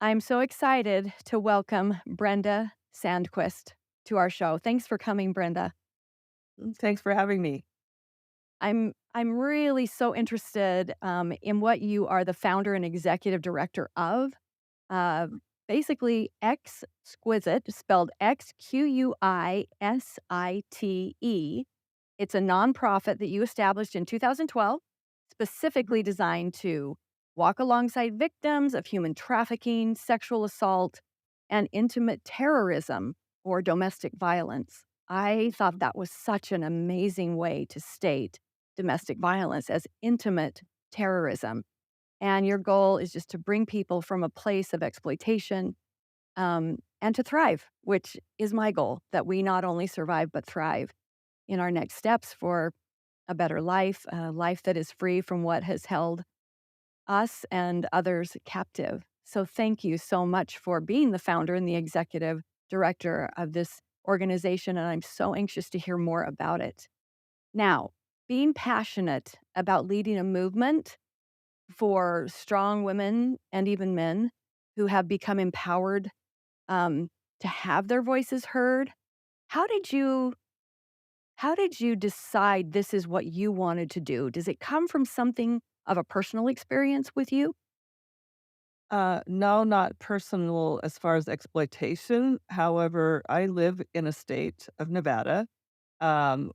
I'm so excited to welcome Brenda Sandquist to our show. Thanks for coming, Brenda. Thanks for having me. I'm really so interested in what you are the founder and executive director of. Uh, Basically, Xquisite, spelled Xquisite. It's a nonprofit that you established in 2012, Mhm. specifically designed to walk alongside victims of human trafficking, sexual assault, and intimate terrorism or domestic violence. I thought that was such an amazing way to state domestic violence as intimate terrorism. And your goal is just to bring people from a place of exploitation and to thrive, which is my goal, that we not only survive but thrive in our next steps for a better life, a life that is free from what has held us and others captive. So, thank you so much for being the founder and the executive director of this organization. And I'm so anxious to hear more about it. Now, being passionate about leading a movement for strong women and even men who have become empowered um, to have their voices heard. How did you how did you decide this is what you wanted to do? Does it come from something of a personal experience with you? No, not personal as far as exploitation. However, I live in a state of Nevada,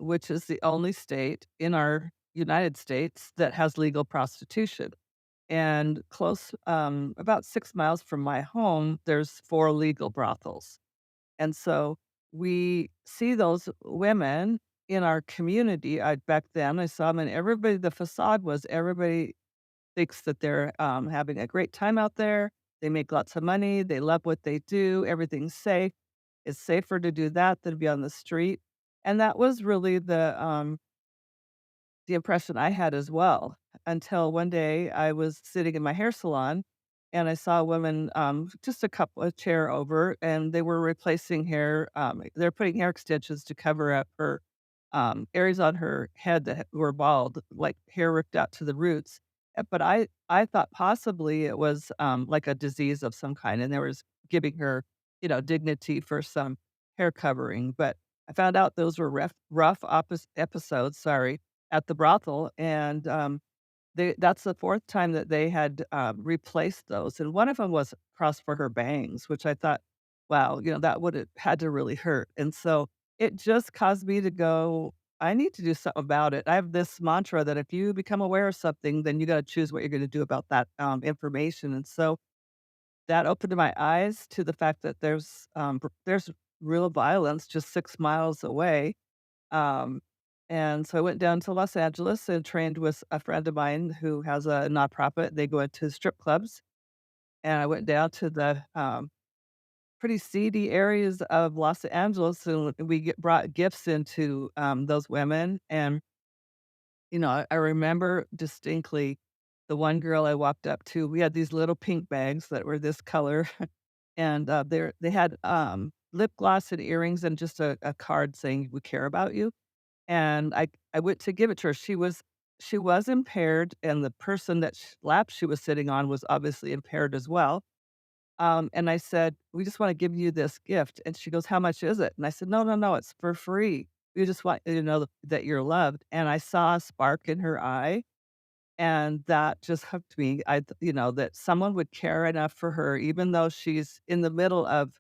which is the only state in our United States that has legal prostitution. And close, about 6 miles from my home, there's four legal brothels. And so we see those women in our community. Back then, I saw them, and everybody, the facade was everybody thinks that they're, having a great time out there. They make lots of money. They love what they do. Everything's safe. It's safer to do that than to be on the street. And that was really the impression I had as well, until one day I was sitting in my hair salon and I saw a woman, just a chair over, and they were replacing hair. They're putting hair extensions to cover up her areas on her head that were bald, like hair ripped out to the roots. But I thought possibly it was like a disease of some kind, and there was giving her, dignity for some hair covering. But I found out those were episodes. Sorry, at the brothel, and, that's the 4th time that they had, replaced those, and one of them was across for her bangs, which I thought, "Wow," that would've had to really hurt, and so it just caused me to go, "I need to do something about it." I have this mantra that if you become aware of something, then you gotta choose what you're gonna do about that, information, and so that opened my eyes to the fact that there's real violence just 6 miles away. um, and so I went down to Los Angeles and trained with a friend of mine who has a nonprofit. They go into strip clubs, and I went down to the, pretty seedy areas of Los Angeles, and we brought gifts into, those women, and, I remember distinctly the one girl I walked up to. We had these little pink bags that were this color, and, they had, lip gloss and earrings and just a card saying, "We care about you." And I went to give it to her. She was impaired, and the person that lap she was sitting on was obviously impaired as well. And I said, "We just wanna give you this gift." And she goes, "How much is it?" And I said, "No, no, no, it's for free. We just want you to know that you're loved." And I saw a spark in her eye, and that just hooked me. That someone would care enough for her even though she's in the middle of,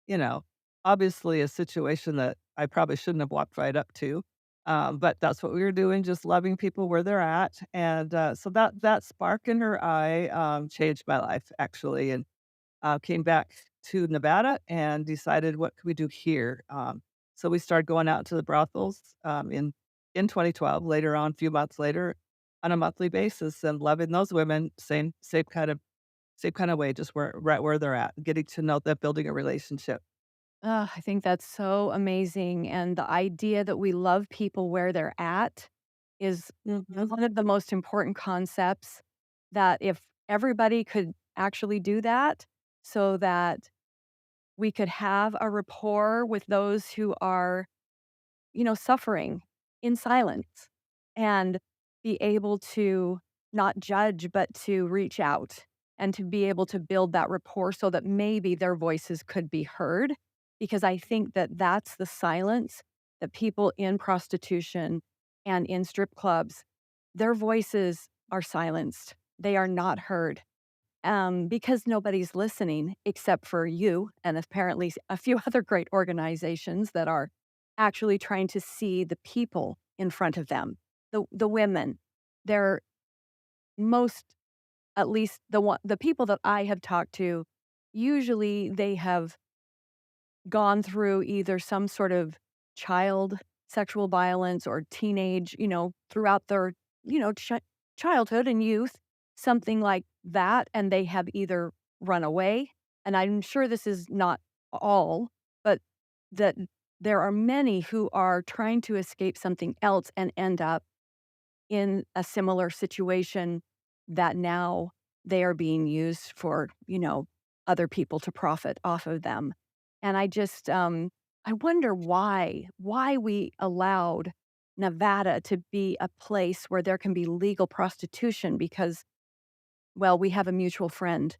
you know, obviously a situation that I probably shouldn't have walked right up to. But that's what we were doing, just loving people where they're at. And, so that spark in her eye, changed my life actually, and, came back to Nevada and decided, "What can we do here?" So we started going out to the brothels, in 2012, later on, a few months later, on a monthly basis, and loving those women, same kind of way, just right where they're at, getting to know them, building a relationship. I think that's so amazing. And the idea that we love people where they're at is Mhm. one of the most important concepts that if everybody could actually do that so that we could have a rapport with those who are, suffering in silence and be able to not judge, but to reach out and to be able to build that rapport so that maybe their voices could be heard. Because I think that that's the silence that people in prostitution and in strip clubs, their voices are silenced. They are not heard because nobody's listening except for you and apparently a few other great organizations that are actually trying to see the people in front of them, the women. They're most, at least the people that I have talked to, usually they have gone through either some sort of child sexual violence or teenage, throughout their, childhood and youth, something like that, and they have either run away, and I'm sure this is not all, but that there are many who are trying to escape something else and end up in a similar situation that now they are being used for, other people to profit off of them. And I wonder why we allowed Nevada to be a place where there can be legal prostitution because, well, we have a mutual friend.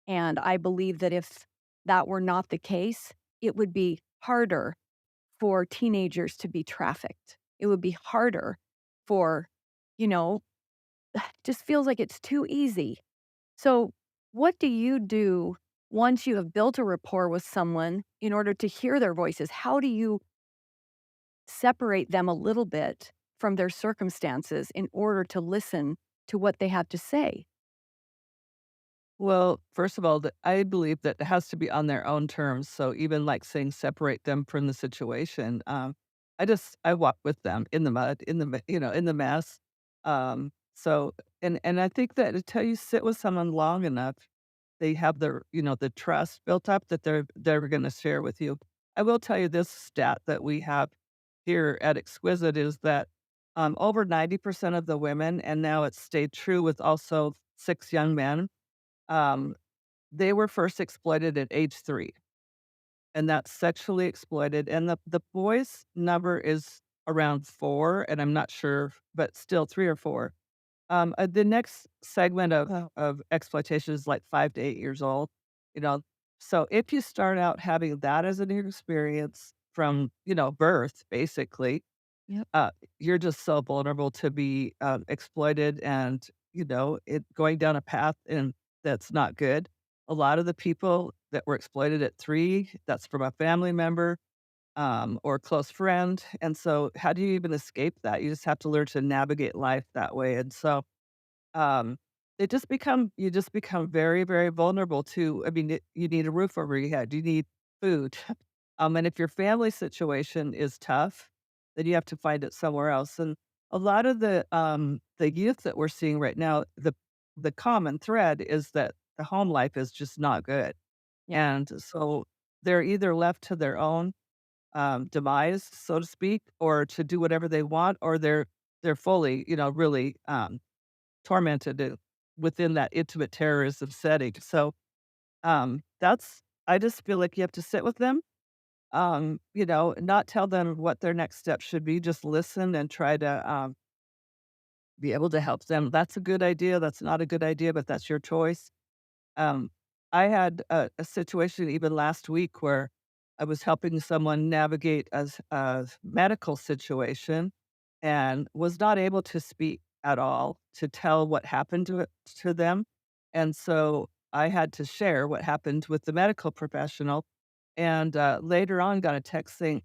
And I believe that if that were not the case, it would be harder for teenagers to be trafficked. It would be harder for, you know, just feels like it's too easy. So, what do you do once you have built a rapport with someone in order to hear their voices? How do you separate them a little bit from their circumstances in order to listen to what they have to say? Well, first of all, I believe that it has to be on their own terms. So even like saying separate them from the situation, I walk with them in the mud, in the mess. So and I think that until you sit with someone long enough, they have the trust built up that they're going to share with you. I will tell you this stat that we have here at Exquisite is that over 90% of the women, and now it's stayed true with also 6 young men, um, they were first exploited at age 3, and that's sexually exploited, and the boys' number is around 4, and I'm not sure, but still 3 or 4. The next segment of exploitation is like 5 to 8 years old, you know? So if you start out having that as an experience from, birth, basically, Yep. uh, you're just so vulnerable to be, exploited and, it going down a path and that's not good. A lot of the people that were exploited at 3, that's from a family member, or a close friend, and so how do you even escape that? You just have to learn to navigate life that way, and so um, you just become very, very vulnerable to I mean, you need a roof over your head, you need food. And if your family situation is tough, then you have to find it somewhere else, and a lot of the youth that we're seeing right now, the common thread is that the home life is just not good, Yeah. and so they're either left to their own, demise, so to speak, or to do whatever they want, or they're fully, really, tormented within that intimate terrorism setting. So, that's I just feel like you have to sit with them, not tell them what their next step should be, just listen and try to, be able to help them. That's a good idea, that's not a good idea, but that's your choice. Um, I had a situation even last week where I was helping someone navigate a medical situation and was not able to speak at all to tell what happened to them. And so I had to share what happened with the medical professional. And later on, got a text saying,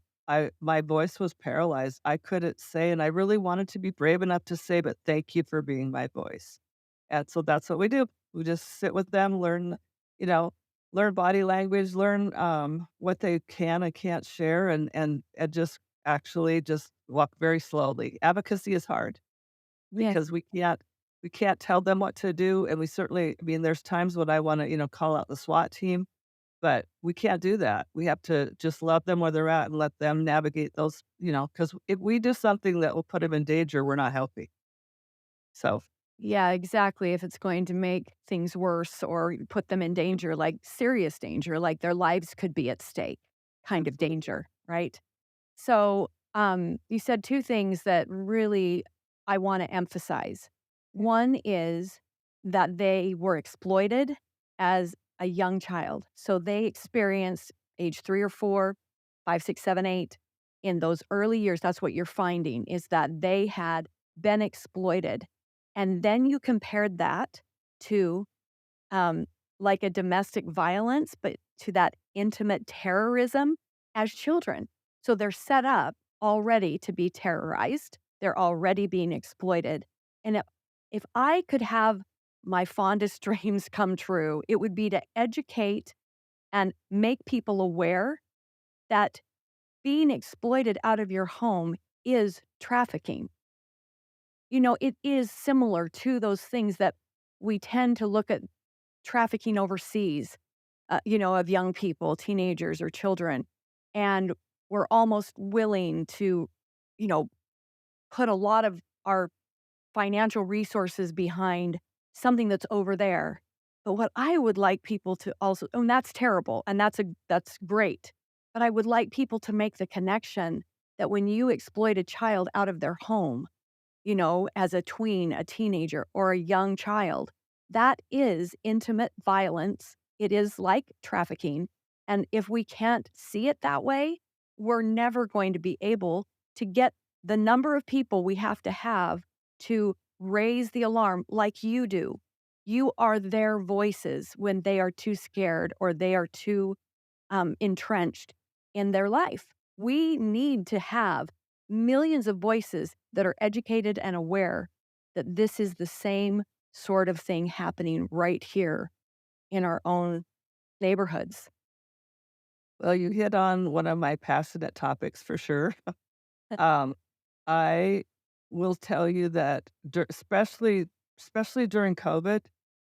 my voice was paralyzed. I couldn't say, and I really wanted to be brave enough to say, but thank you for being my voice. And so that's what we do. We just sit with them, you know, learn body language, learn what they can and can't share, and just actually just walk very slowly. Advocacy is hard Yes. because we can't tell them what to do, and we certainly I mean, there's times when I wanna, call out the SWAT team, but we can't do that. We have to just love them where they're at and let them navigate those, because if we do something that will put them in danger, we're not helping. So, Yeah, exactly. If it's going to make things worse or put them in danger, like serious danger, like their lives could be at stake, kind of absolutely. danger, right? So, you said 2 things that really I wanna emphasize. One is that they were exploited, as a young child. So they experienced age 3 or 4, 5, 6, 7, 8. In those early years, that's what you're finding is that they had been exploited. And then you compared that to um, like a domestic violence, but to that intimate terrorism as children. So they're set up already to be terrorized. They're already being exploited. And if I could have my fondest dreams come true, it would be to educate and make people aware that being exploited out of your home is trafficking. It is similar to those things that we tend to look at trafficking overseas, of young people, teenagers or children. And we're almost willing to, you know, put a lot of our financial resources behind something that's over there. But what I would like people to also, and that's terrible, and that's great. But I would like people to make the connection that when you exploit a child out of their home, as a tween, a teenager, or a young child. That is intimate violence. It is like trafficking. And if we can't see it that way, we're never going to be able to get the number of people we have to raise the alarm like you do. You are their voices when they are too scared or they are too entrenched in their life. We need to have millions of voices that are educated and aware that this is the same sort of thing happening right here in our own neighborhoods. Well, you hit on one of my passionate topics for sure. Um, I will tell you that especially during COVID,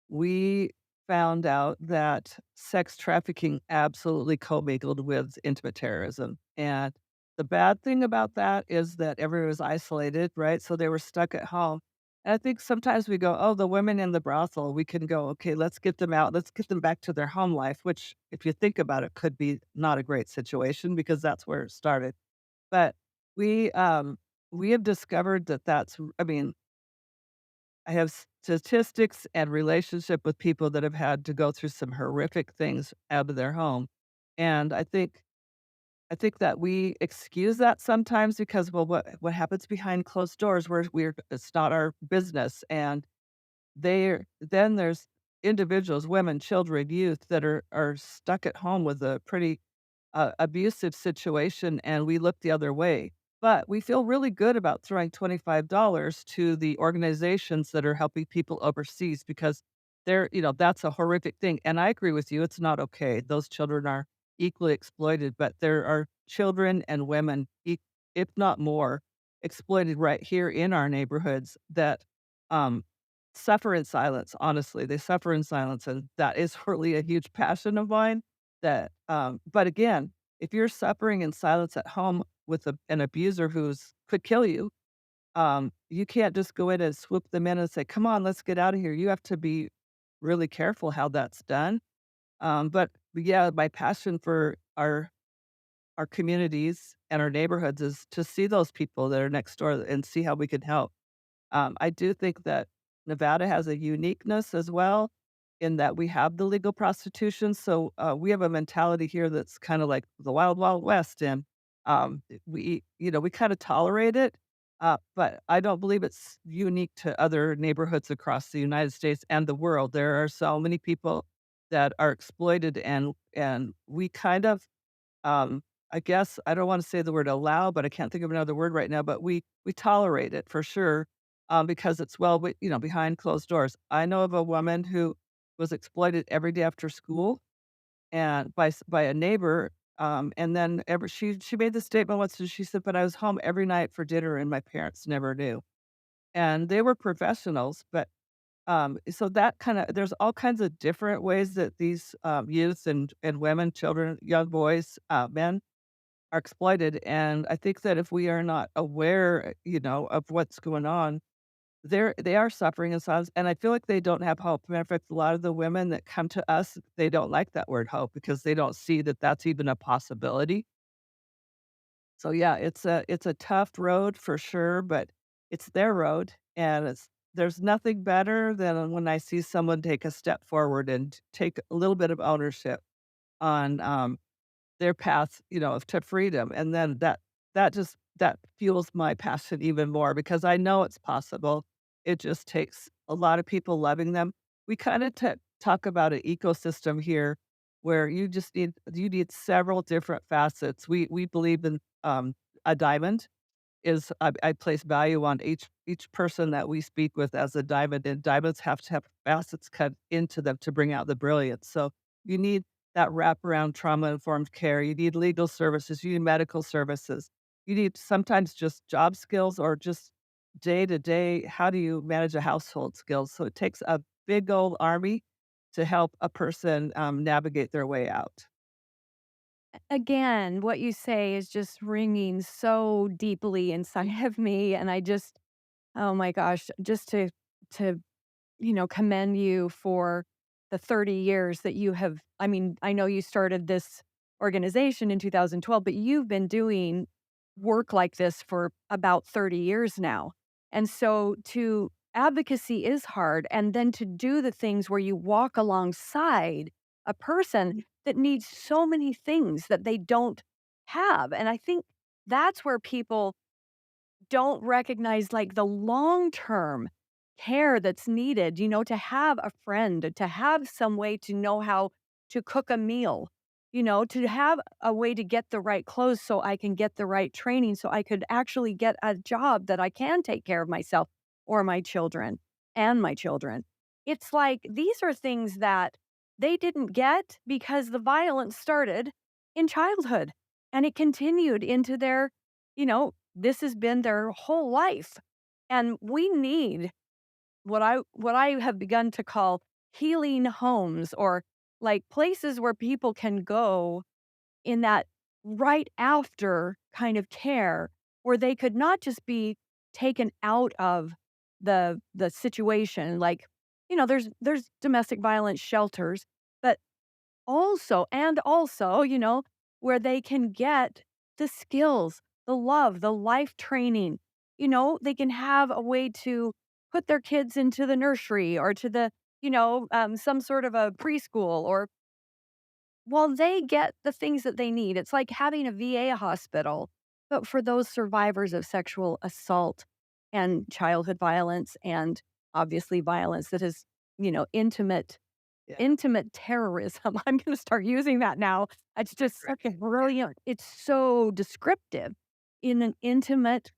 we found out that sex trafficking absolutely commingled with intimate terrorism, and the bad thing about that is that everyone was isolated, right? So they were stuck at home, and I think sometimes we go, "Oh, the women in the brothel," we can go, "Okay, let's get them out. Let's get them back to their home life," which, if you think about it, could be not a great situation because that's where it started. But we, um, we have discovered that I mean, I have statistics and relationship with people that have had to go through some horrific things out of their home, and I think that we excuse that sometimes because, well, what happens behind closed doors, we're it's not our business, and there's individuals, women, children, youth that are stuck at home with a pretty abusive situation, and we look the other way. But we feel really good about throwing $25 to the organizations that are helping people overseas because that's a horrific thing. And I agree with you, it's not okay. Those children are equally exploited, but there are children and women, if not more, exploited right here in our neighborhoods that um, suffer in silence. Honestly, they suffer in silence. And that is really a huge passion of mine but again, if you're suffering in silence at home with an abuser who's could kill you, you can't just go in and swoop them in and say, "Come on, let's get out of here." You have to be really careful how that's done. But yeah, my passion for our communities and our neighborhoods is to see those people that are next door and see how we can help. I do think that Nevada has a uniqueness as well in that we have the legal prostitution. So we have a mentality here that's kind of like the wild, wild west. And we kind of tolerate it. But I don't believe it's unique to other neighborhoods across the United States and the world. There are so many people that are exploited and we kind of I guess I don't wanna say the word allow, but I can't think of another word right now, but we tolerate it for sure, because it's behind closed doors. I know of a woman who was exploited every day after school and by a neighbor, and then ever she made the statement once, and she said, "But I was home every night for dinner and my parents never knew." And they were professionals, but, so that kinda there's all kinds of different ways that these, youths and women, children, young boys, men are exploited, and I think that if we are not aware, of what's going on, they are suffering in silence, and I feel like they don't have hope. Matter of fact, a lot of the women that come to us, they don't like that word hope because they don't see that that's even a possibility. So, yeah, it's a tough road for sure, but it's their road, and there's nothing better than when I see someone take a step forward and take a little bit of ownership on, their path, to freedom, and then that fuels my passion even more because I know it's possible. It just takes a lot of people loving them. We kinda talk about an ecosystem here where you need several different facets. We believe in, a diamond is I place value on each person that we speak with as a diamond, and diamonds have to have facets cut into them to bring out the brilliance. So you need that wraparound trauma-informed care. You need legal services. You need medical services. You need sometimes just job skills or just day-to-day, how do you manage a household skills? So it takes a big old army to help a person, navigate their way out. Again, what you say is just ringing so deeply inside of me, and I just oh my gosh, just to commend you for the 30 years that you have I mean, I know you started this organization in 2012, but you've been doing work like this for about 30 years now. And so to advocacy is hard, and then to do the things where you walk alongside a person that needs so many things that they don't have. And I think that's where people don't recognize, like, the long-term care that's needed, to have a friend, to have some way to know how to cook a meal, to have a way to get the right clothes so I can get the right training so I could actually get a job that I can take care of myself or my children and my children. It's like these are things that they didn't get because the violence started in childhood and it continued into their this has been their whole life, and we need what I have begun to call healing homes or, like, places where people can go in that right after kind of care, where they could not just be taken out of the situation, like, there's domestic violence shelters, but also, where they can get the skills, the love, the life training. They can have a way to put their kids into the nursery or to some sort of a preschool or while they get the things that they need. It's like having a VA hospital, but for those survivors of sexual assault and childhood violence and obviously violence that is, intimate Yeah. Intimate terrorism. I'm gonna start using that now. It's just such a brilliant it's so descriptive in an intimate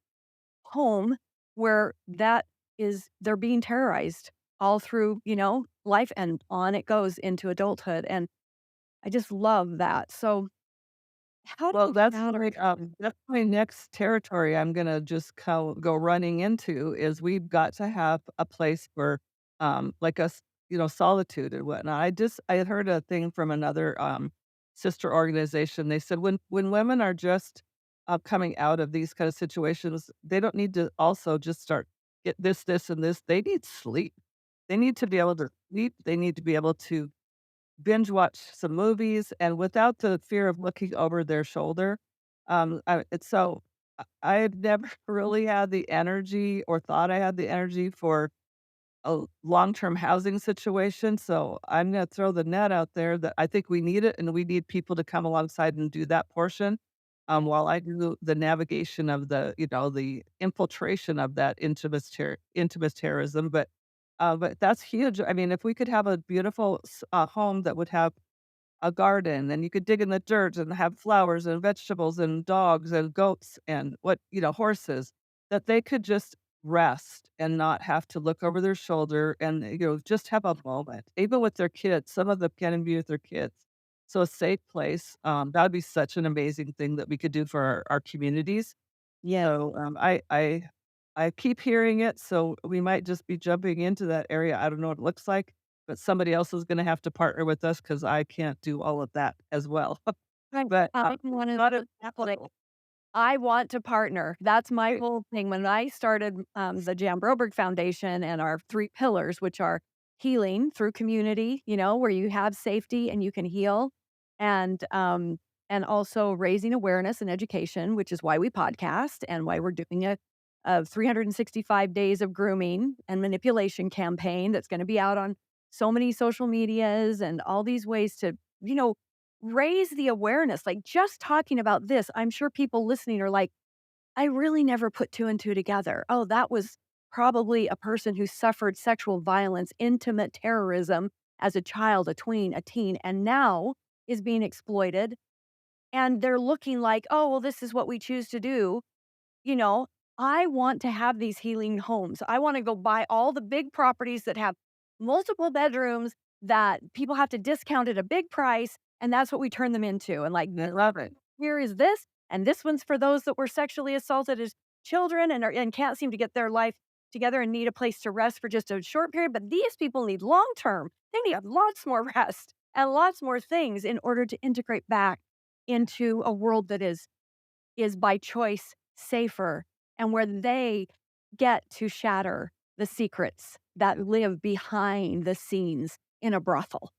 home where they're being terrorized all through, life and on it goes into adulthood, and I just love that. So, how do Well, you counter that's my next territory I'm gonna just go running into is we've got to have a place for, like us, solitude and whatnot. I had heard a thing from another, sister organization. They said when women are just, coming out of these kind of situations, they don't need to also just start get this, and this. They need sleep. They need to be able to sleep. They need to be able to binge watch some movies and without the fear of looking over their shoulder. It's so I had never really had the energy or thought I had the energy for a long-term housing situation, so I'm gonna throw the net out there that I think we need it, and we need people to come alongside and do that portion, while I do the navigation of the infiltration of that intimate terrorism, but that's huge. I mean, if we could have a beautiful home that would have a garden, and you could dig in the dirt and have flowers and vegetables and dogs and goats and horses, that they could just rest and not have to look over their shoulder and, just have a moment, even with their kids. Some of them can't even be with their kids. So a safe place, that would be such an amazing thing that we could do for our communities. Yes. So, I keep hearing it, so we might just be jumping into that area. I don't know what it looks like, but somebody else is gonna have to partner with us because I can't do all of that as well. But, I'm one of not those people that I want to partner. That's my great. whole thing. When I started, the Jan Broberg Foundation and our 3 pillars, which are healing through community, where you have safety and you can heal, and also raising awareness and education, which is why we podcast and why we're doing of 365 days of grooming and manipulation campaign that's going to be out on so many social medias and all these ways to, you know, raise the awareness. Like just talking about this, I'm sure people listening are like, I really never put two and two together. Oh, that was probably a person who suffered sexual violence, intimate terrorism as a child, a tween, a teen, and now is being exploited. And they're looking like, oh, well, this is what we choose to do. You know, I want to have these healing homes. I want to go buy all the big properties that have multiple bedrooms that people have to discount at a big price. And that's what we turn them into. And like, I love it. here is this, and this one's for those that were sexually assaulted as children and can't seem to get their life together and need a place to rest for just a short period. But these people need long term. They need lots more rest and lots more things in order to integrate back into a world that is by choice safer and where they get to shatter the secrets that live behind the scenes in a brothel.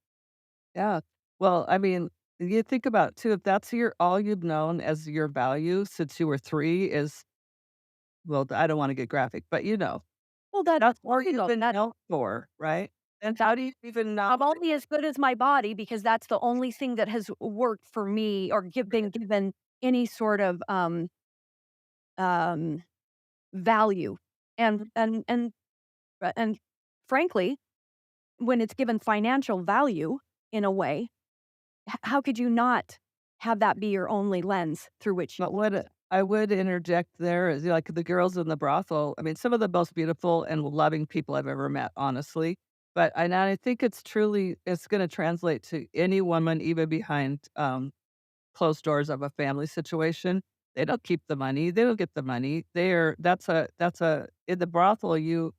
Yeah. Well, I mean, you think about it too, if that's your all you've known as your value since you were 3 is well, I don't wanna get graphic, but Well, that's all you you've know, been that known for, right? And how do you even I'm know only as good as my body because that's the only thing that has worked for me or been given any sort of um, value, and and and and frankly, when it's given financial value in a way, how could you not have that be your only lens through which you but what I would interject there is, like, the girls in the brothel, I mean, some of the most beautiful and loving people I've ever met, honestly, but I think it's gonna translate to any woman even behind, closed doors of a family situation. They don't keep the money, they don't get the money. They're that's a in the brothel, you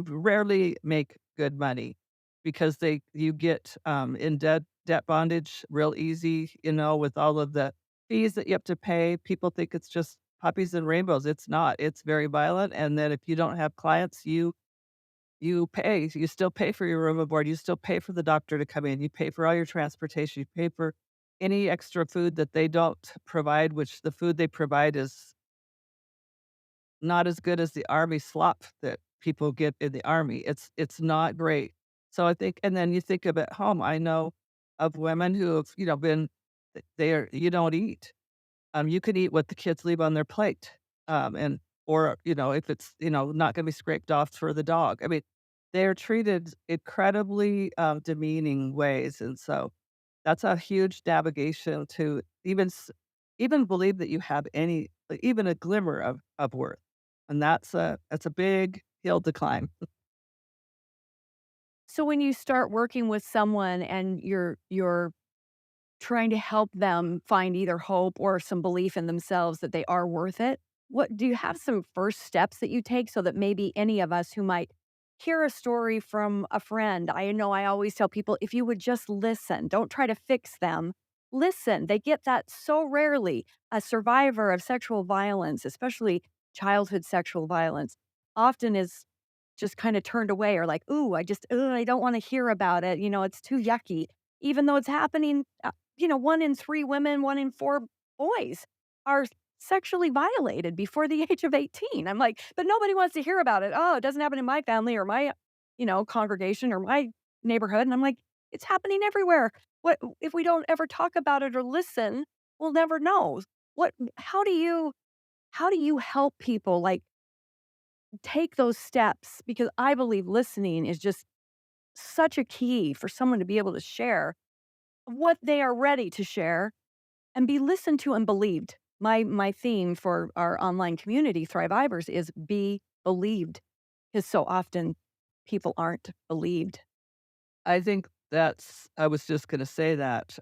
rarely make good money because you get, in debt bondage real easy, with all of the fees that you have to pay. People think it's just puppies and rainbows. It's not. It's very violent, and then if you don't have clients, you still pay for your room and board, you still pay for the doctor to come in, you pay for all your transportation, you pay for any extra food that they don't provide, which the food they provide is not as good as the army slop that people get in the army. It's not great. So I think and then you think of at home, I know of women who have, been they are you don't eat. You can eat what the kids leave on their plate, and or, if it's, not gonna be scraped off for the dog. I mean, they're treated incredibly, demeaning ways, and so that's a huge navigation to even believe that you have any like, even a glimmer of worth, and that's a big hill to climb. so when you start working with someone and you're trying to help them find either hope or some belief in themselves that they are worth it. What do you have some first steps that you take so that maybe any of us who might hear a story from a friend? I know I always tell people if you would just listen, don't try to fix them. Listen. They get that so rarely. A survivor of sexual violence, especially childhood sexual violence, often is just kind of turned away or like, ooh, I don't want to hear about it. It's too yucky even though it's happening 1 in 3 women, 1 in 4 boys are sexually violated before the age of 18. I'm like, "But nobody wants to hear about it." "Oh, it doesn't happen in my family or my, congregation or my neighborhood." And I'm like, "It's happening everywhere. What if we don't ever talk about it or listen, we'll never know." What how do you help people, like, take those steps? Because I believe listening is just such a key for someone to be able to share what they are ready to share and be listened to and believed. My theme for our online community, Thrivivors, is be believed, because so often people aren't believed. I think I was just gonna say that,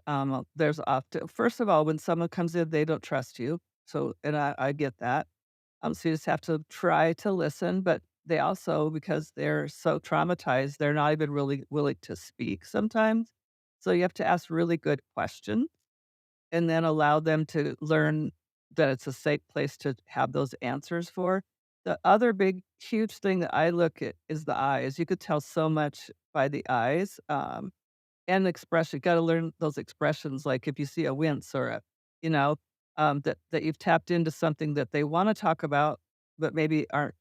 there's often first of all, when someone comes in, they don't trust you, so and I get that. So you just have to try to listen, but they also, because they're so traumatized, they're not even really willing to speak sometimes. So you have to ask really good questions and then allow them to learn that it's a safe place to have those answers for. The other big, huge thing that I look at is the eyes. You could tell so much by the eyes and expression. Got to learn those expressions, like if you see a wince or you know, that you've tapped into something that they want to talk about, but maybe aren't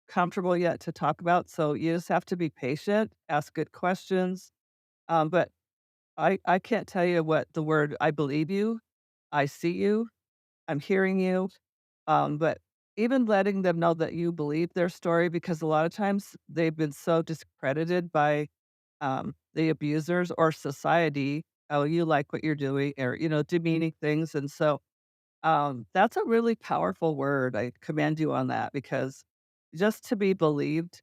comfortable yet to talk about. So you just have to be patient, ask good questions. But I can't tell you what the word "I believe you," "I see you," "I'm hearing you," but even letting them know that you believe their story, because a lot of times they've been so discredited by, the abusers or society. "Oh, you like what you're doing," or, demeaning things, and so, that's a really powerful word. I commend you on that because just to be believed,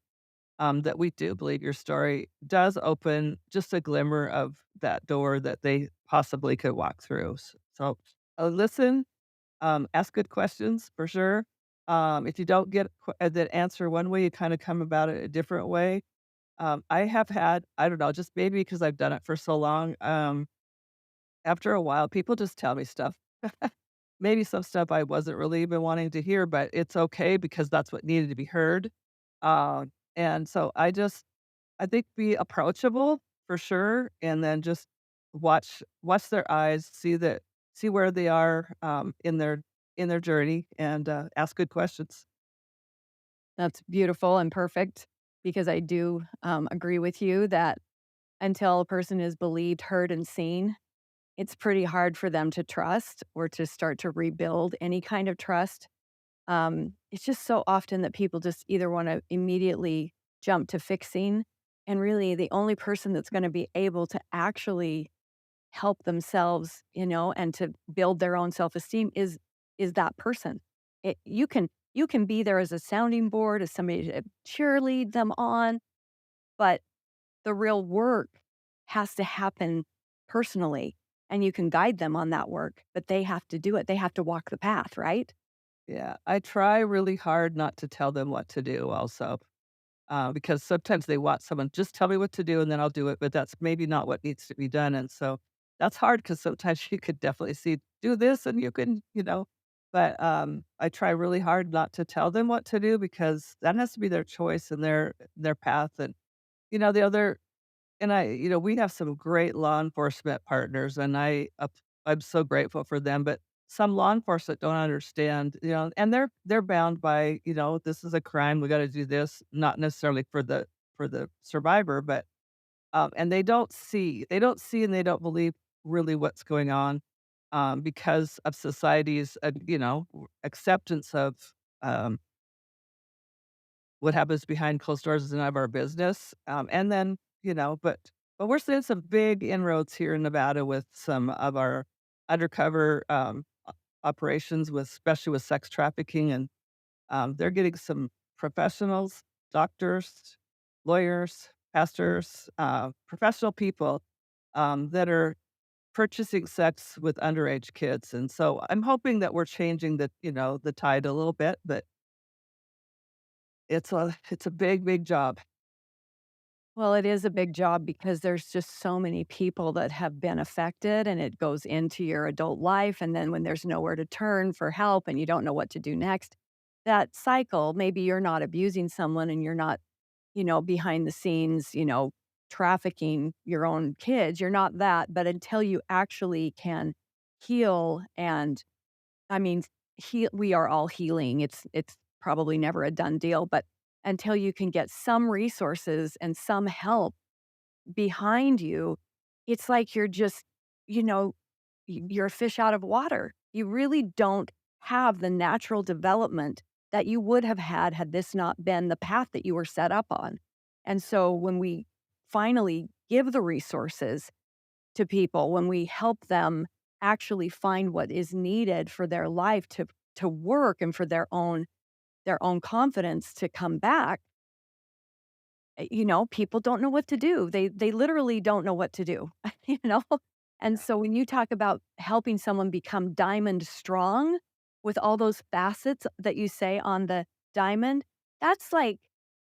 that we do believe your story does open just a glimmer of that door that they possibly could walk through. So, listen, ask good questions for sure. If you don't get the answer one way, you kind of come about it a different way. I have had, I don't know, just maybe because I've done it for so long. After a while, people just tell me stuff. Maybe some stuff I wasn't really even wanting to hear, but it's okay because that's what needed to be heard. And so I think be approachable for sure, and then just watch their eyes, see where they are, in their journey, and, ask good questions. That's beautiful and perfect because I do, agree with you that until a person is believed, heard, and seen, it's pretty hard for them to trust or to start to rebuild any kind of trust. It's just so often that people just either wanna immediately jump to fixing, and really the only person that's gonna be able to actually help themselves, and to build their own self-esteem is that person. You can be there as a sounding board, as somebody to cheerlead them on, but the real work has to happen personally, and you can guide them on that work, but they have to do it. They have to walk the path, right? Yeah, I try really hard not to tell them what to do also, because sometimes they want someone, "Just tell me what to do, and then I'll do it," but that's maybe not what needs to be done, and so that's hard because sometimes you could definitely see, "Do this and you can," but, I try really hard not to tell them what to do because that has to be their choice and their path, and, the other and we have some great law enforcement partners, and I'm so grateful for them, but some law enforcement don't understand, and they're bound by, this is a crime, we gotta do this, not necessarily for the survivor, but, and they don't see and they don't believe really what's going on, because of society's, acceptance of, what happens behind closed doors is none of our business, and then, but we're seeing some big inroads here in Nevada with some of our undercover, operations with especially with sex trafficking, and, they're getting some professionals, doctors, lawyers, pastors, professional people, that are purchasing sex with underage kids, and so I'm hoping that we're changing the tide a little bit, but it's a big, big job. Well, it is a big job because there's just so many people that have been affected, and it goes into your adult life, and then when there's nowhere to turn for help and you don't know what to do next, that cycle, maybe you're not abusing someone and you're not, behind the scenes, trafficking your own kids, you're not that, but until you actually can heal and I mean, we are all healing. It's probably never a done deal, but until you can get some resources and some help behind you, it's like you're just, you know, you're a fish out of water. You really don't have the natural development that you would have had this not been the path that you were set up on. And so when we finally give the resources to people, when we help them actually find what is needed for their life to work and for their own confidence to come back, people don't know what to do. They literally don't know what to do, you know? And so when you talk about helping someone become diamond strong with all those facets that you say on the diamond, that's like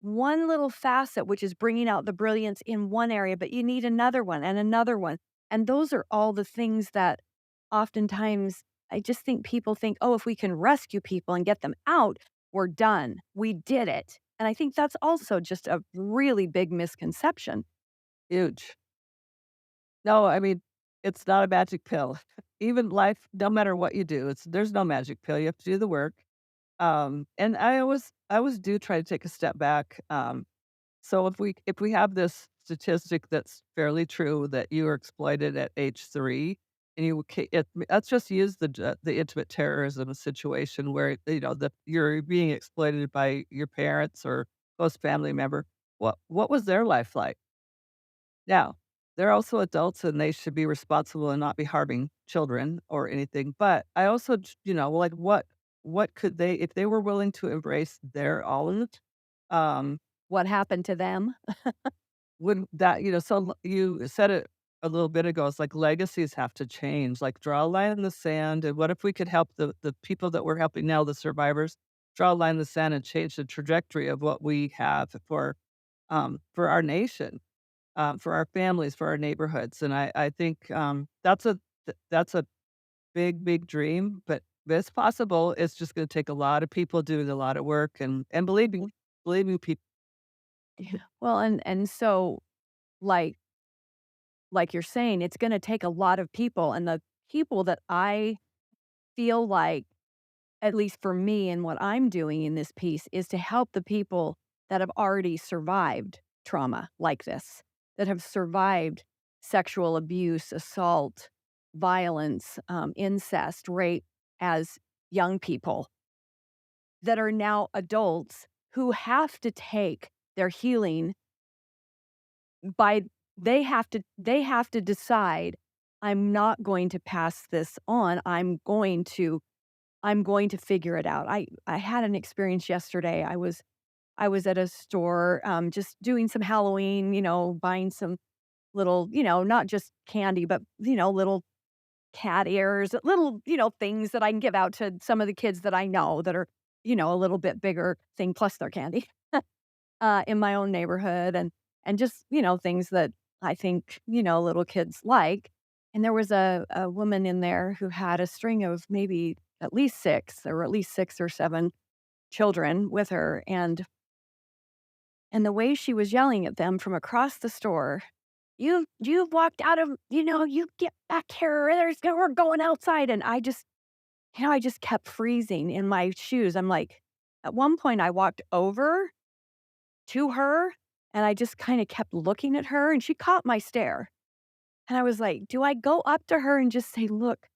one little facet which is bringing out the brilliance in one area, but you need another one and another one. And those are all the things that oftentimes I just think people think, "Oh, if we can rescue people and get them out, we're done. We did it." And I think that's also just a really big misconception. Huge. No, I mean, it's not a magic pill. Even life, no matter what you do, there's no magic pill. You have to do the work. And I always do try to take a step back. So if we have this statistic that's fairly true that you were exploited at age 3, and let's just use the intimate terrorism situation where, you're being exploited by your parents or close family member. What was their life like? Now, they're also adults and they should be responsible and not be harming children or anything. But I also, like what could they, if they were willing to embrace their own, um, What happened to them? would that, you said it a little bit ago, it's like legacies have to change, like draw a line in the sand. And what if we could help the people that we're helping now, the survivors, draw a line in the sand and change the trajectory of what we have for our nation, for our families, for our neighborhoods. And I think, that's a big, big dream, but it's possible. It's just gonna take a lot of people doing a lot of work, and believe me, people. Well, and so, like you're saying, it's gonna take a lot of people, and the people that I feel like, at least for me and what I'm doing in this piece, is to help the people that have already survived trauma like this, that have survived sexual abuse, assault, violence, incest, rape as young people that are now adults who have to take their healing by they have to decide, "I'm not going to pass this on. I'm going to figure it out." I had an experience yesterday. I was at a store, just doing some Halloween, buying some little, not just candy, but, little cat ears, little, things that I can give out to some of the kids that I know that are, a little bit bigger thing plus their candy, in my own neighborhood and just, things that I think, little kids like. And there was a woman in there who had a string of maybe at least 6, there were at least 6 or 7 children with her, and the way she was yelling at them from across the store, "You've walked out of, you get back here, we're going outside." And I just kept freezing in my shoes. I'm like, at one point I walked over to her and I just kinda kept looking at her and she caught my stare. And I was like, "Do I go up to her and just say, 'Look,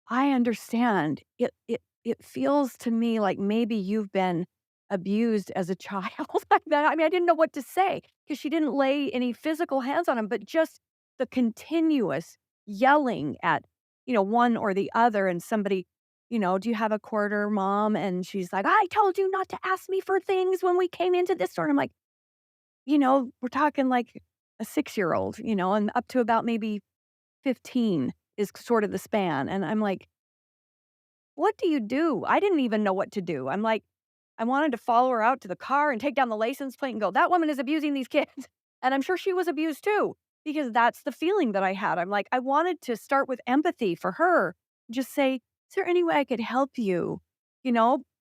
I understand. It feels to me like maybe you've been abused as a child.'" Like that. I mean, I didn't know what to say because she didn't lay any physical hands on him, but just the continuous yelling at, one or the other and somebody, "Do you have a quarter, mom?" And she's like, "I told you not to ask me for things when we came into this store." I'm like, we're talking like a 6-year-old, and up to about maybe 15 is sort of the span. And I'm like, what do you do? I didn't even know what to do. I'm like, I wanted to follow her out to the car and take down the license plate and go, "That woman is abusing these kids." And I'm sure she was abused too, because that's the feeling that I had. I'm like, I wanted to start with empathy for her, just say, "Is there any way I could help you?"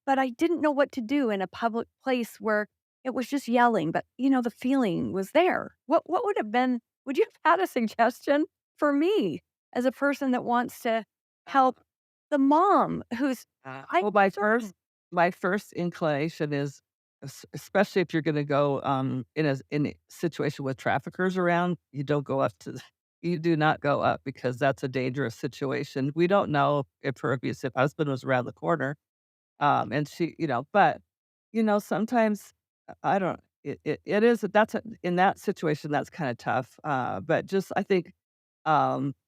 But I didn't know what to do in a public place where it was just yelling, but the feeling was there. What would have been, would you have had a suggestion for me as a person that wants to help the mom who's I Well, my first inclination is, especially if you're gonna go, in a situation with traffickers around, you do not go up because that's a dangerous situation. We don't know if her abusive husband was around the corner, and but, sometimes, I don't it is in that situation, that's kinda tough, but just I think,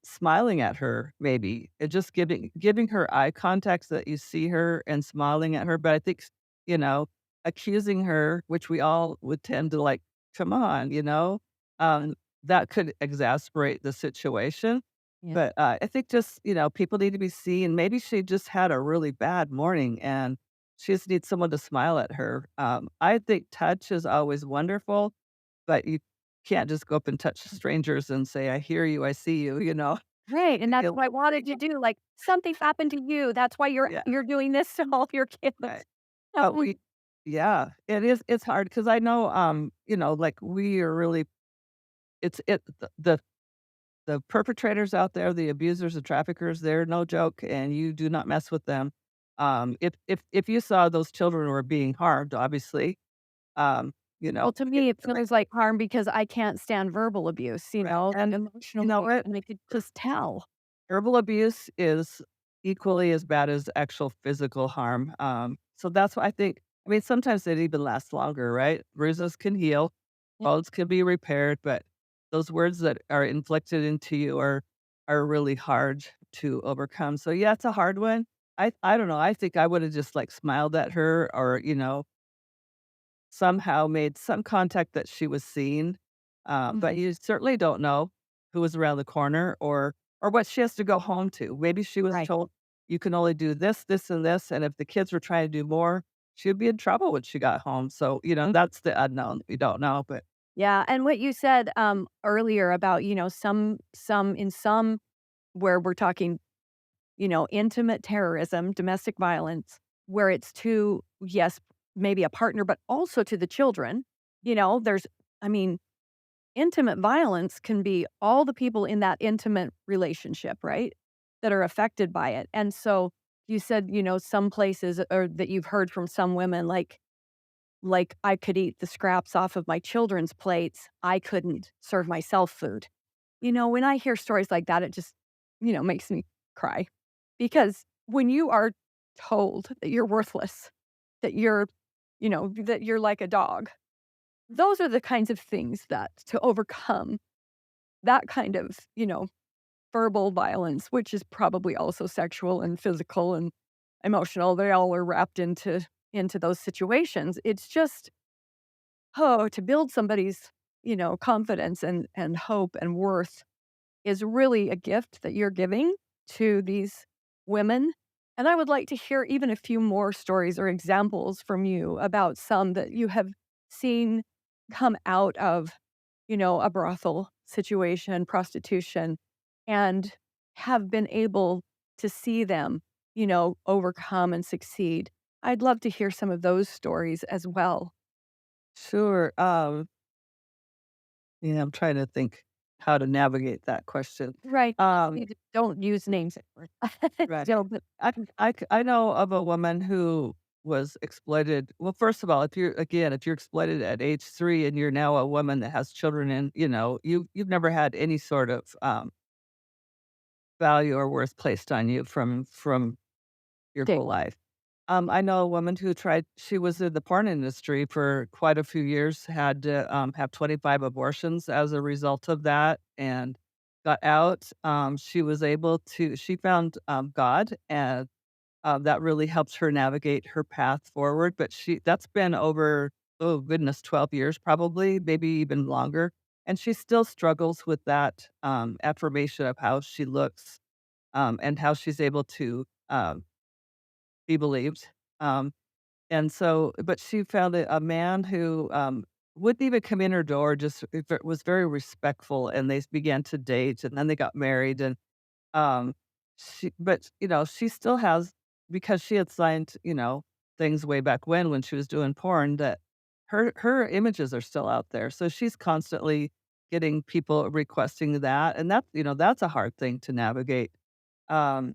smiling at her maybe, and just giving her eye contact so that you see her and smiling at her. But I think, you know, accusing her, which we all would tend to like, "Come on," that could exasperate the situation. Yeah. But, I think just, people need to be seen. Maybe she just had a really bad morning and she just needs someone to smile at her. I think touch is always wonderful, but you can't just go up and touch strangers and say, "I hear you, I see you," you know? Right, and that's It what I wanted to do, like, "Something's happened to you, that's why you're Yeah, you're doing this to all of your kids." right. Oh, But we Yeah, it's hard because I know, like, we are really it's it the perpetrators out there, the abusers, the traffickers, they're no joke, and you do not mess with them. If you saw those children were being harmed, obviously, um, you Well, know, to it me, it right, feels like harm because I can't stand verbal abuse, right, and you emotional know abuse, what? and I could just tell. Verbal abuse is equally as bad as actual physical harm, so that's why I think I mean, sometimes it even lasts longer, right? Bruises can heal, Yeah. bones can be repaired, but those words that are inflicted into you are really hard to overcome, so, yeah, it's a hard one. I don't know, I think I would've just, like, smiled at her or, somehow made some contact that she was seen, but Mhm. you certainly don't know who was around the corner or what she has to go home to. Maybe she was Right. told, "You can only do this, this, and this," and if the kids were trying to do more, she would be in trouble when she got home, so, that's the unknown, we don't know, but Yeah, and what you said, earlier about, some in some where we're talking, intimate terrorism, domestic violence, where it's to, yes, maybe a partner, but also to the children. There's I mean, intimate violence can be all the people in that intimate relationship, right? That are affected by it. And so you said, some places or that you've heard from some women like I could eat the scraps off of my children's plates. I couldn't serve myself food. When I hear stories like that, it just, makes me cry. Because when you are told that you're worthless, that you're like a dog, those are the kinds of things that to overcome that kind of, verbal violence, which is probably also sexual and physical and emotional. They all are wrapped into those situations. It's just, oh, to build somebody's, confidence and hope and worth is really a gift that you're giving to these women. And I would like to hear even a few more stories or examples from you about some that you have seen come out of, a brothel situation, prostitution, and have been able to see them, overcome and succeed. I'd love to hear some of those stories as well. sure, yeah, I'm trying to think how to navigate that question. Right. Um You don't use names at first. Right. But I know of a woman who was exploited well, first of all, if you're exploited at age 3 and you're now a woman that has children and, you've never had any sort of, value or worth placed on you from your day whole life. I know a woman who tried she was in the porn industry for quite a few years, had to, have 25 abortions as a result of that, and got out. She found, God, and that really helps her navigate her path forward, but that's been over, oh goodness, 12 years probably, maybe even longer, and she still struggles with that, affirmation of how she looks, and how she's able to, be believed, and so but she found a man who, wouldn't even come in her door, just was very respectful, and they began to date, and then they got married, and um, she still has because she had signed, things way back when she was doing porn that her images are still out there. So she's constantly getting people requesting that, and that's a hard thing to navigate. Um,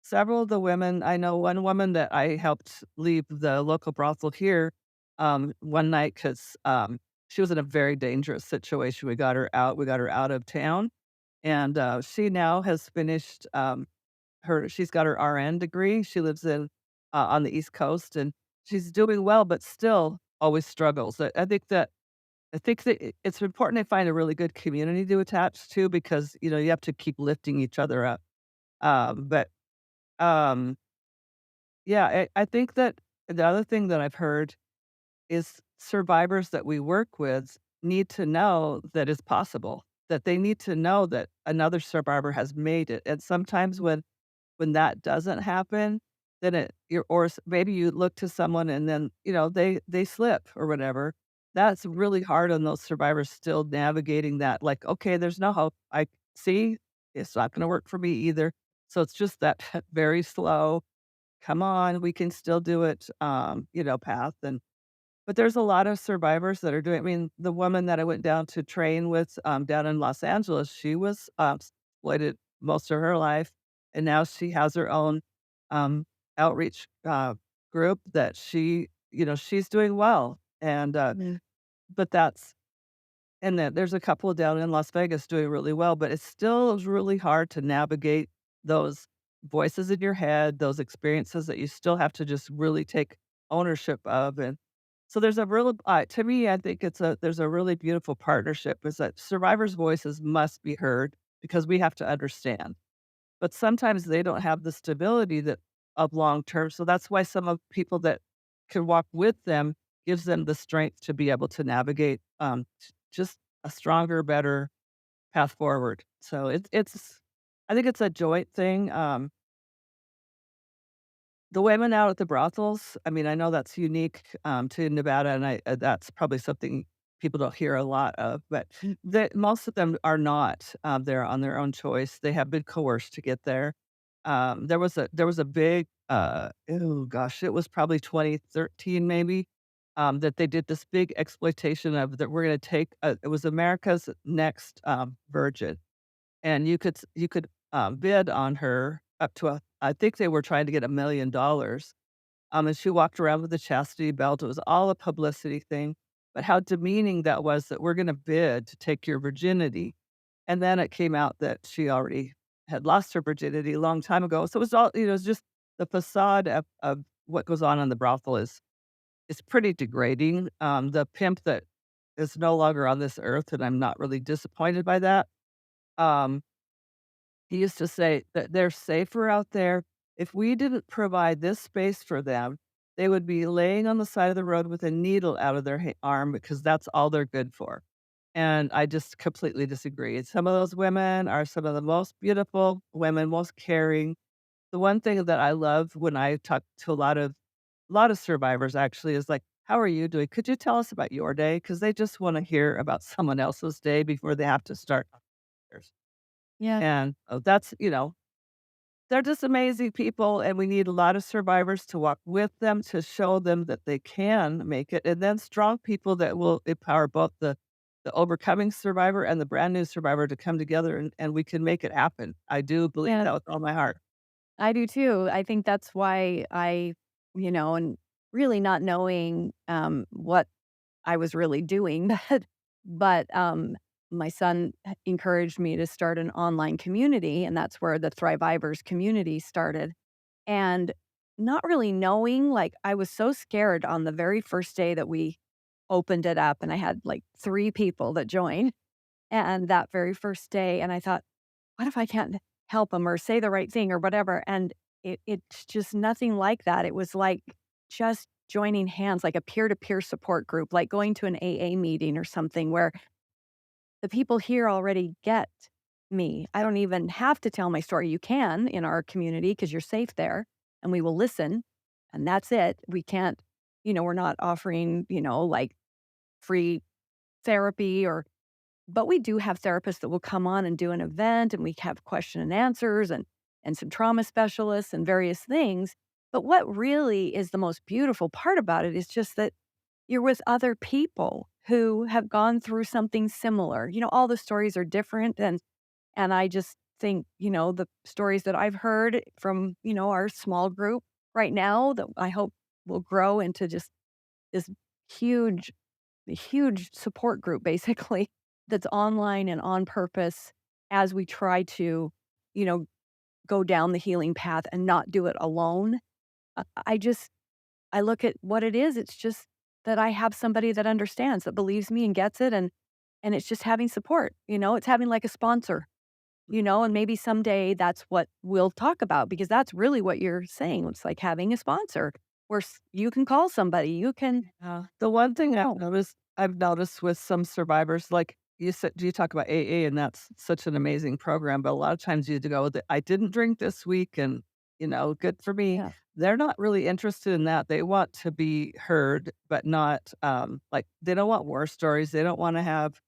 Several of the women I know one woman that I helped leave the local brothel here, one night because she was in a very dangerous situation. We got her out of town, and, she now has finished, she's got her RN degree. She lives on the East Coast, and she's doing well, but still always struggles. I think that it's important to find a really good community to attach to because, you have to keep lifting each other up. But, um, yeah, I think that the other thing that I've heard is survivors that we work with need to know that it's possible, that they need to know that another survivor has made it, and sometimes when that doesn't happen, then maybe you look to someone and then, they slip or whatever. That's really hard on those survivors still navigating that, like, "Okay, there's no hope. I see, it's not gonna work for me either." So it's just that very slow, "Come on, we can still do it," path, but there's a lot of survivors that are doing I mean, the woman that I went down to train with, down in Los Angeles, she was, exploited most of her life, and now she has her own, um, outreach, group that she's doing well, and, Mm. but that's and then there's a couple down in Las Vegas doing really well, but it still is really hard to navigate those voices in your head, those experiences that you still have to just really take ownership of, and so there's a real to me, I think there's a really beautiful partnership is that survivors' voices must be heard because we have to understand. But sometimes they don't have the stability that of long term, so that's why some of people that can walk with them gives them the strength to be able to navigate, just a stronger, better path forward. So it's I think it's a joint thing, the women out at the brothels, I mean, I know that's unique, to Nevada, and that's probably something people don't hear a lot of, but most of them are not, there on their own choice. They have been coerced to get there. There was a big, oh gosh, it was probably 2013 maybe, that they did this big exploitation of that we're gonna take, it was America's Next, Virgin. And you could, bid on her up to a I think they were trying to get $1,000,000, and she walked around with a chastity belt. It was all a publicity thing, but how demeaning that was that we're gonna bid to take your virginity, and then it came out that she already had lost her virginity a long time ago, so it was all it's just the facade of what goes on the brothel is pretty degrading. The pimp that is no longer on this earth, and I'm not really disappointed by that, um he used to say that they're safer out there. If we didn't provide this space for them, they would be laying on the side of the road with a needle out of their arm because that's all they're good for. And I just completely disagree. And some of those women are some of the most beautiful women, most caring. The one thing that I love when I talk to a lot of survivors actually is like, "How are you doing? Could you tell us about your day?" Because they just want to hear about someone else's day before they have to start theirs. Yeah. And they're just amazing people, and we need a lot of survivors to walk with them to show them that they can make it, and then strong people that will empower both the overcoming survivor and the brand new survivor to come together, and we can make it happen. I do believe Yeah, that with all my heart. I do too. I think that's why and really not knowing, what I was really doing, but my son encouraged me to start an online community, and that's where the Thrivivors community started. And not really knowing, like, I was so scared on the very first day that we opened it up, and I had, like, 3 people that joined, and that very first day, and I thought, "What if I can't help them or say the right thing or whatever?" And it's just nothing like that. It was like just joining hands, like a peer-to-peer support group, like going to an AA meeting or something where the people here already get me. I don't even have to tell my story. You can in our community because 'cause you're safe there, and we will listen, and that's it. We can't we're not offering, like, free therapy but we do have therapists that will come on and do an event, and we have question and answers and some trauma specialists and various things. But what really is the most beautiful part about it is just that you're with other people who have gone through something similar. All the stories are different, and I just think, the stories that I've heard from, our small group right now that I hope will grow into just this huge huge support group basically that's online and on purpose as we try to, you know, go down the healing path and not do it alone. I look at what it is. It's just that I have somebody that understands, that believes me and gets it, and it's just having support. It's having like a sponsor. And maybe someday that's what we'll talk about because that's really what you're saying. It's like having a sponsor where you can call somebody. You can. The one thing Oh, I've noticed with some survivors, like you said, you talk about AA, and that's such an amazing program. But a lot of times you go, I didn't drink this week, and good for me. yeah. They're not really interested in that. They want to be heard, but not like they don't want war stories. They don't want to have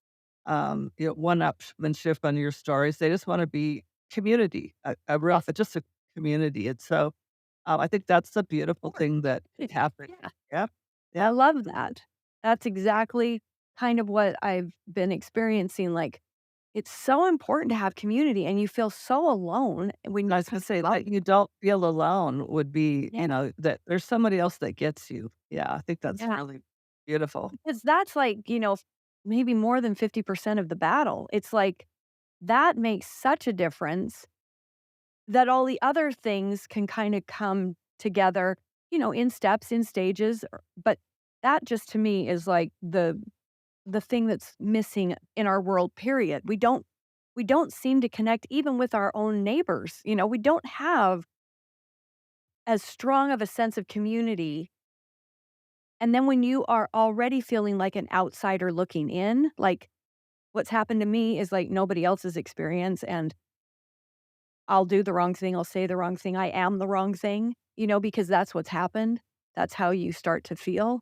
one-upmanship on your stories. They just want to be community, a real, just a community. And so I think that's the beautiful Sure. thing that happened. Yeah. Yeah. I Yeah. love that. That's exactly kind of what I've been experiencing, like, It's so important to have community, and you feel so alone when I you was gonna say love. that you don't feel alone would be, Yeah, that there's somebody else that gets you. Yeah, I think that's yeah, really beautiful. because that's like, maybe more than 50% of the battle. It's like, that makes such a difference that all the other things can kinda come together, in steps, in stages, but that just to me is like the thing that's missing in our world, period. We don't seem to connect even with our own neighbors, we don't have as strong of a sense of community, and then when you are already feeling like an outsider looking in, like, what's happened to me is like nobody else's experience, and I'll do the wrong thing, I'll say the wrong thing, I am the wrong thing, because that's what's happened. That's how you start to feel.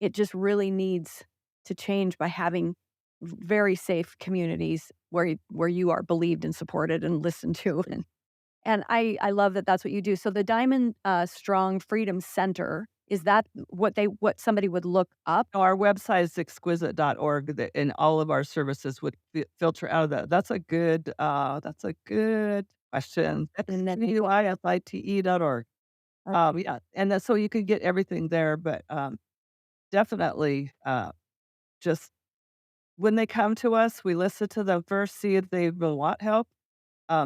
It just really needs to change by having very safe communities where you are believed and supported and listened to, and I love that that's what you do. So the Diamond, Strong Freedom Center, is that what somebody would look up? Our website is exquisite.org, that and all of our services would filter out of that. That's a good question. And then Exquisite.org. okay, Yeah, and then so you can get everything there, but, definitely, just when they come to us, we listen to them first, see if they will want help.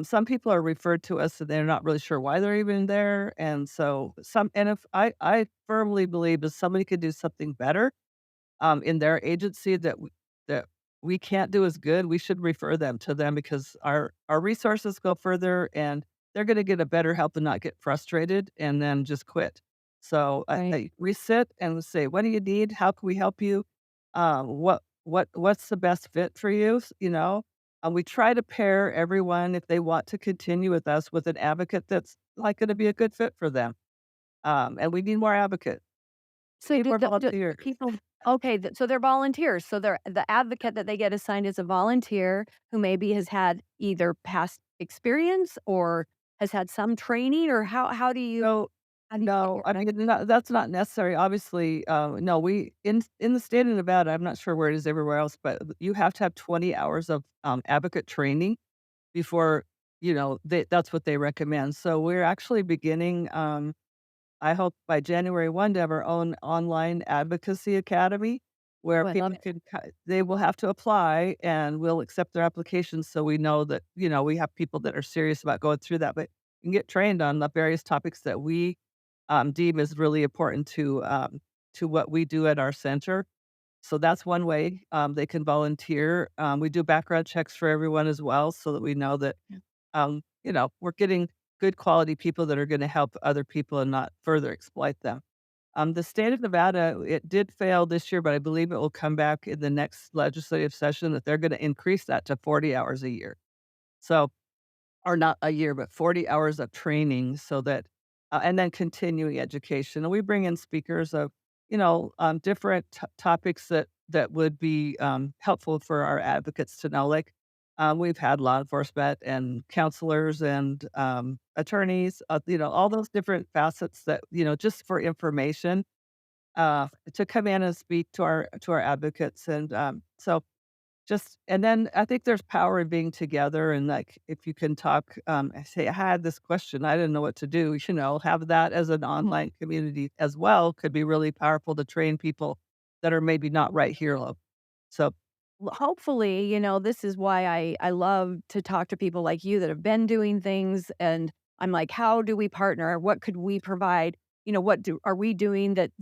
Some people are referred to us and they're not really sure why they're even there, and so if I firmly believe if somebody could do something better, in their agency that we can't do as good, we should refer them to them because our resources go further and they're gonna get a better help and not get frustrated and then just quit. So, right. we sit and we say, "What do you need? How can we help you? What's the best fit for you?" We try to pair everyone, if they want to continue with us, with an advocate that's, like, gonna be a good fit for them. And we need more advocates. We So need do more the volunteers. people okay, so they're volunteers, so they're the advocate that they get assigned is a volunteer who maybe has had either past experience or has had some training, or So, how do you get no, your I mean, no, that's not necessary, obviously, no, we in the state of Nevada, I'm not sure where it is everywhere else, but you have to have 20 hours of, advocate training before, that's what they recommend. So we're actually beginning, I hope by January 1 to have our own online advocacy academy Oh, where I love people it. can they will have to apply and we'll accept their applications so we know that, we have people that are serious about going through that, but you can get trained on the various topics that we, deem is really important to what we do at our center. So that's one way, they can volunteer. We do background checks for everyone as well so that we know that we're getting good quality people that are gonna help other people and not further exploit them. The state of Nevada, it did fail this year, but I believe it will come back in the next legislative session that they're gonna increase that to 40 hours a year. So or not a year, but 40 hours of training so that and then continuing education. And we bring in speakers of, different topics that would be, helpful for our advocates to know. Like, we've had law enforcement and counselors and, attorneys, all those different facets that, just for information, to come in and speak to our advocates. And, so just and then I think there's power in being together and, like, if you can talk, and say, "I had this question, I didn't know what to do," have that as an Mhm. online community as well could be really powerful to train people that are maybe not right here so Hopefully, this is why I love to talk to people like you that have been doing things, and I'm like, "How do we partner? What could we provide? What do are we doing that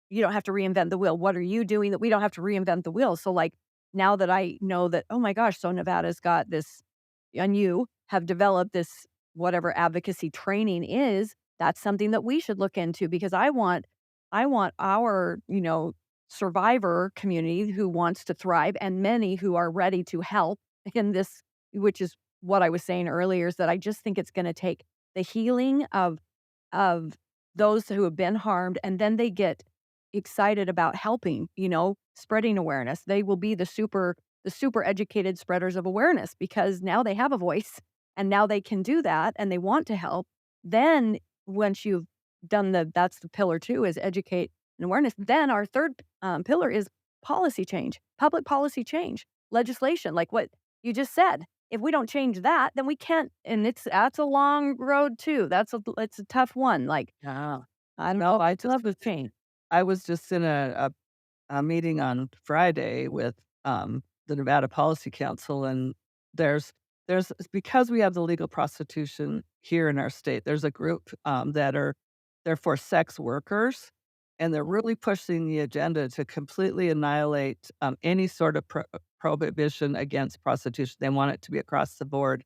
you don't have to reinvent the wheel? What are you doing that we don't have to reinvent the wheel?" So, like, now that I know that, "Oh my gosh, so Nevada's got this," and you have developed this whatever advocacy training is, that's something that we should look into because I want our, survivor community who wants to thrive and many who are ready to help in this, which is what I was saying earlier, is that I just think it's gonna take the healing of those who have been harmed, and then they get excited about helping, spreading awareness. They will be the super educated spreaders of awareness because now they have a voice and now they can do that and they want to help. Then once you've done that's the pillar 2 is educate and awareness. Then our third pillar is policy change, public policy change, legislation. Like what? You just said, if we don't change that, then we can't, and that's a long road too. It's a tough one. Like, Yeah. I don't No, I just love was change. I was just in a meeting on Friday with, the Nevada Policy Council, and there's because we have the legal prostitution here in our state, there's a group, they're for sex workers, and they're really pushing the agenda to completely annihilate, any sort of prohibition against prostitution. They want it to be across the board,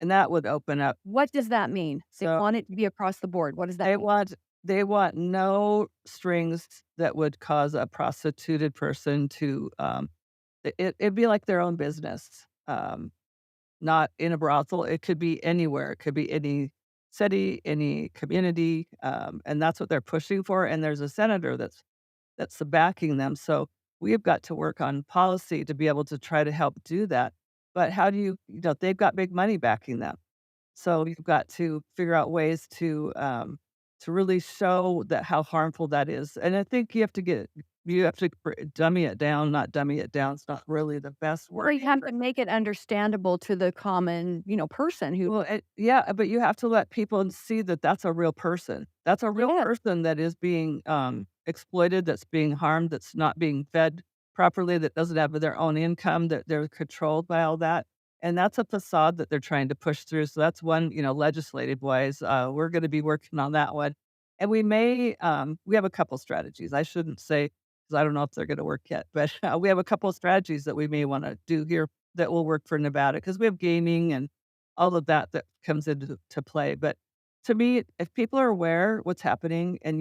and that would open up What does that mean? They so want it to be across the board. What does that they mean? want they want no strings that would cause a prostituted person to, it'd be like their own business, not in a brothel. It could be anywhere. It could be any city, any community, and that's what they're pushing for, and there's a senator that's backing them, so we've got to work on policy to be able to try to help do that, but how do they've got big money backing them. So you've got to figure out ways to really show that how harmful that is, and I think you have to dummy it down, not dummy it down. It's not really the best Or word. you have to make it understandable to the common, person who. Well, yeah, but you have to let people see that that's a real person. That's a real Yeah. person that is being exploited, that's being harmed, that's not being fed properly, that doesn't have their own income, that they're controlled by all that. And that's a facade that they're trying to push through. So that's one, legislative wise, we're going to be working on that one. And we have a couple strategies. I shouldn't say, because I don't know if they're going to work yet, but we have a couple of strategies that we may want to do here that will work for Nevada because we have gaming and all of that comes into to play, but to me, if people are aware what's happening and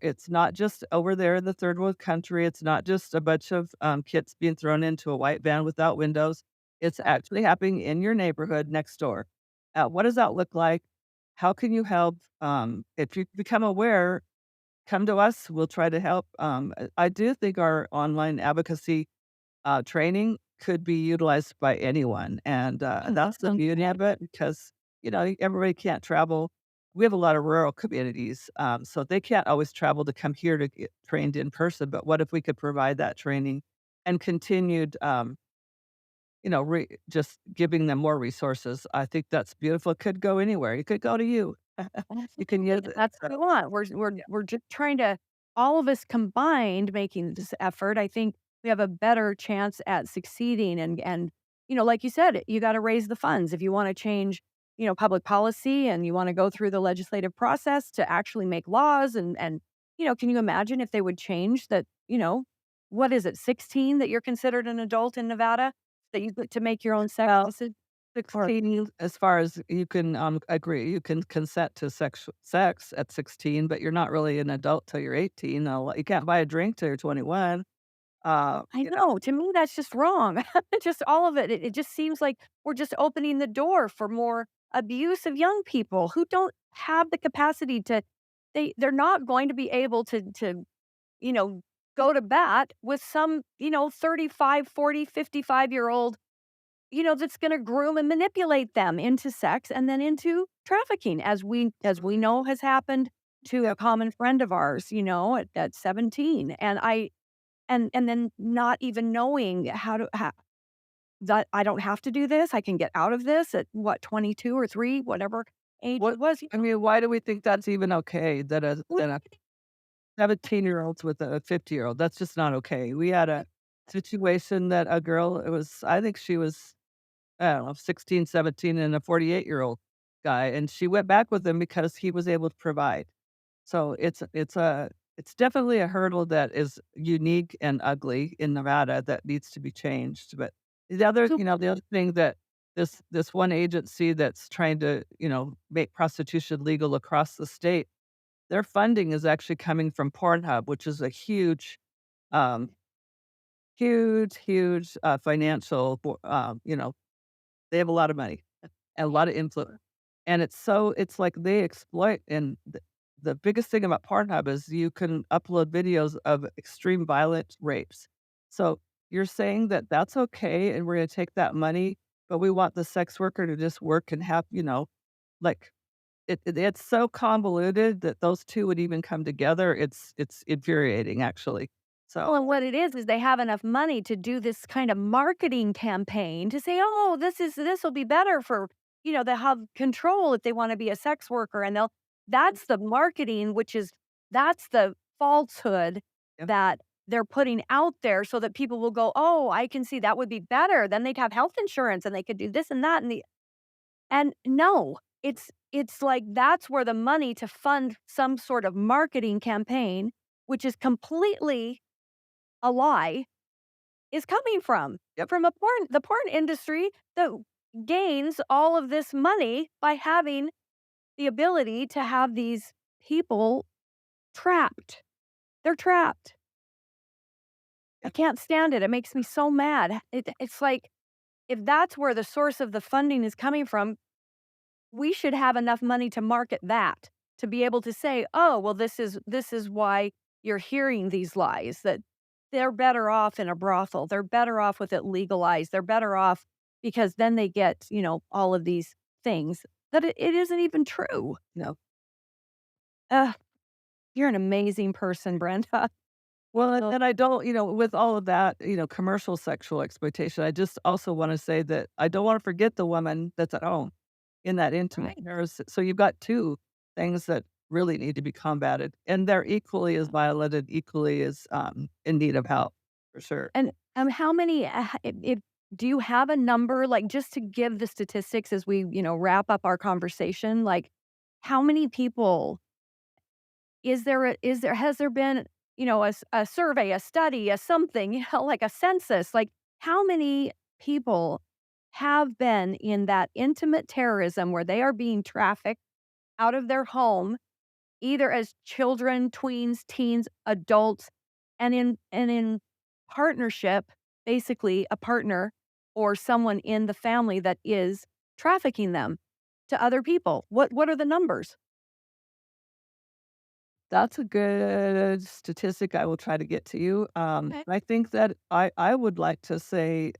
it's not just over there in the third world country, it's not just a bunch of, kids being thrown into a white van without windows, it's actually happening in your neighborhood next door. What does that look like? How can you help? If you become aware, come to us, we'll try to help. I do think our online advocacy training could be utilized by anyone, and, Oh, that that's the sounds beauty great. of it because, everybody can't travel. We have a lot of rural communities, so they can't always travel to come here to get trained in person, but what if we could provide that training and continued, just giving them more resources? I think that's beautiful. It could go anywhere. It could go to you. You can use Absolutely, and it, that's what so we want. We're just trying to, all of us combined making this effort. I think we have a better chance at succeeding, and like you said, you gotta raise the funds if you wanna change, public policy, and you wanna go through the legislative process to actually make laws, and can you imagine if they would change that, what is it, 16 that you're considered an adult in Nevada? That you get to make your own sex well decision? Or 16, as far as you can, agree, you can consent to sex at 16, but you're not really an adult till you're 18. You can't buy a drink till you're 21. I know, to me, that's just wrong. Just all of it. It just seems like we're just opening the door for more abuse of young people who don't have the capacity to, they're not going to be able to, you know, go to bat with some, 35, 40, 55-year-old, that's gonna groom and manipulate them into sex and then into trafficking, as we know has happened to a Yep. common friend of ours, at 17. And then not even knowing that I don't have to do this, I can get out of this at what, 22 or 3, whatever age he What was. I mean, why do we think that's even okay that a 17-year-old's with a 50-year-old? That's just not okay. We had a situation that a girl, I think she was, I don't know, 16, 17, and a 48-year-old guy, and she went back with him because he was able to provide. So it's definitely a hurdle that is unique and ugly in Nevada that needs to be changed. But So the other thing that this one agency that's trying to, make prostitution legal across the state, their funding is actually coming from Pornhub, which is a um, huge financial, they have a lot of money and a lot of influence. And it's like they exploit, and the biggest thing about Pornhub is you can upload videos of extreme violent rapes. So you're saying that that's okay, and we're gonna take that money, but we want the sex worker to just work and have, like, it's so convoluted that those 2 would even come together. It's infuriating, actually. So, Well, and what it is they have enough money to do this kind of marketing campaign to say, "Oh, this will be better for," they have control if they wanna be a sex worker, and that's the marketing, that's the falsehood yeah, that they're putting out there so that people will go, "Oh, I can see that would be better. Then they'd have health insurance and they could do this and that," and no, it's like that's where the money to fund some sort of marketing campaign, which is completely a lie, is coming yep, from the porn industry that gains all of this money by having the ability to have these people trapped. They're trapped. I yeah, can't stand it. It makes me so mad. It's like if that's where the source of the funding is coming from, we should have enough money to market that, to be able to say, "Oh, well, this is why you're hearing these lies, that they're better off in a brothel. They're better off with it legalized. They're better off because then they get, all of these things," that it isn't even true. no. Ugh, you're an amazing person, Brenda. Well, and So and I don't, with all of that, commercial sexual exploitation, I just also wanna say that I don't wanna forget the woman that's at home in that intimate right. marriage. So you've got 2 things that really need to be combated, and they're equally as violent, equally as, in need of help, for sure. And, how many, if do you have a number, like, just to give the statistics as we, wrap up our conversation, like, how many people has there been, a survey, a study, a something, like a census, like, how many people have been in that intimate terrorism where they are being trafficked out of their home, either as children, tweens, teens, adults, and in partnership, basically a partner or someone in the family that is trafficking them to other people. What are the numbers? That's a good statistic I will try to get to you. Okay. I think that I would like to say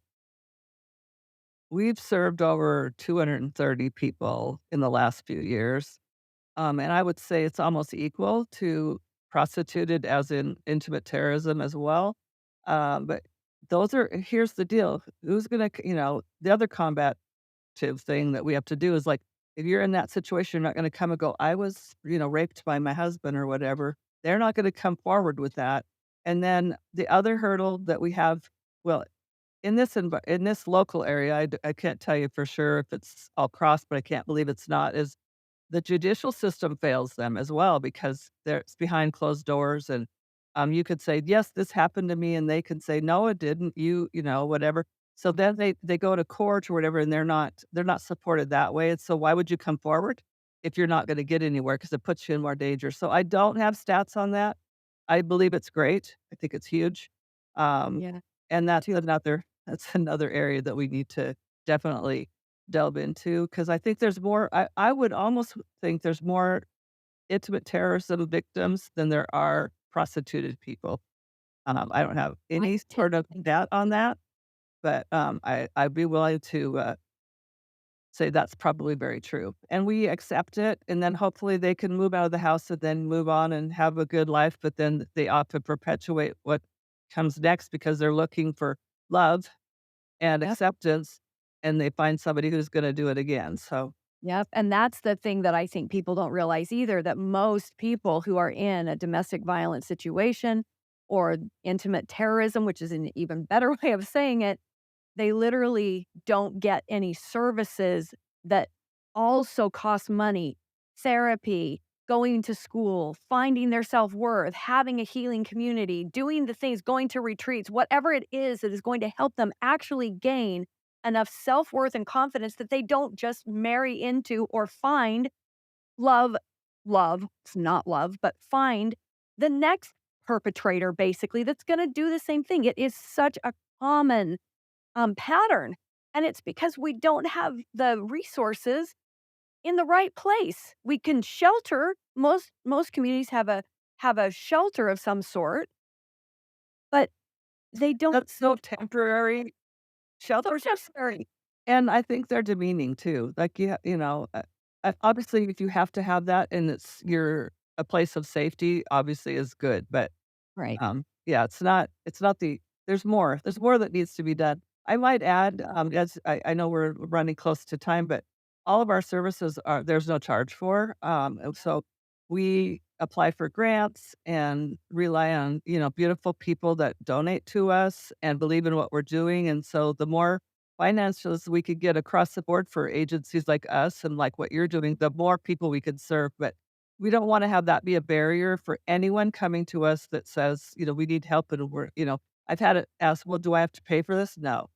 we've served over 230 people in the last few years. And I would say it's almost equal to prostituted as in intimate terrorism as well. But those are here's the deal. Who's gonna the other combative thing that we have to do is like if you're in that situation, you're not gonna come and go, I was, raped by my husband or whatever. They're not gonna come forward with that. And then the other hurdle that we have, well, in this local area, I can't tell you for sure if it's all crossed, but I can't believe it's not, is the judicial system fails them as well because it's behind closed doors and, you could say, "Yes, this happened to me," and they can say, "No, it didn't. Whatever." So then they go to court or whatever, and they're not supported that way, and so why would you come forward if you're not gonna get anywhere because it puts you in more danger? So I don't have stats on that. I believe it's great. I think it's huge. Um, Yeah. and that's another area that we need to definitely delve into because I think there's more I would almost think there's more intimate terrorism victims than there are prostituted people. I don't have I any tend sort of to think data so on too. that, but, I'd be willing to, say that's probably very true, and we accept it, and then hopefully they can move out of the house and then move on and have a good life, but then they opt to perpetuate what comes next because they're looking for love and Yep. acceptance, and they find somebody who's gonna do it again, so Yep, and that's the thing that I think people don't realize either, that most people who are in a domestic violence situation or intimate terrorism, which is an even better way of saying it, they literally don't get any services that also cost money. Therapy, going to school, finding their self-worth, having a healing community, doing the things, going to retreats, whatever it is that is going to help them actually gain enough self-worth and confidence that they don't just marry into or find love it's not love, but find the next perpetrator basically that's gonna do the same thing. It is such a common pattern. And it's because we don't have the resources in the right place. We can shelter. Most communities have a shelter of some sort, but they don't that's so seem to temporary so shelters. necessary. And I think they're demeaning too. Like, obviously, if you have to have that and it's a place of safety, obviously is good. But, Right. Yeah, it's not there's more that needs to be done. I might add, as I know we're running close to time, but all of our services are there's no charge for, and so we apply for grants and rely on, beautiful people that donate to us and believe in what we're doing, and so the more financials we could get across the board for agencies like us and like what you're doing, the more people we could serve, but we don't wanna have that be a barrier for anyone coming to us that says, "We need help," and I've had it asked, "Well, do I have to pay for this?" No.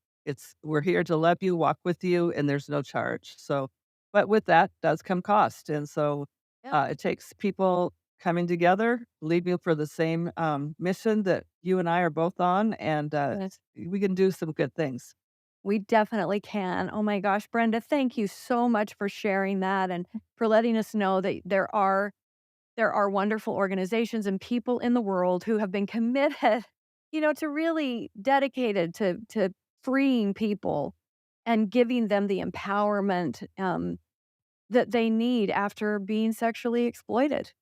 We're here to love you, walk with you, and there's no charge. So but with that does come cost, and so, Yep. it takes people coming together, leaving for the same, mission that you and I are both on, and, Yes. we can do some good things. We definitely can. Oh my gosh, Brenda, thank you so much for sharing that and for letting us know that there are wonderful organizations and people in the world who have been committed, to really dedicated to freeing people and giving them the empowerment that they need after being sexually exploited.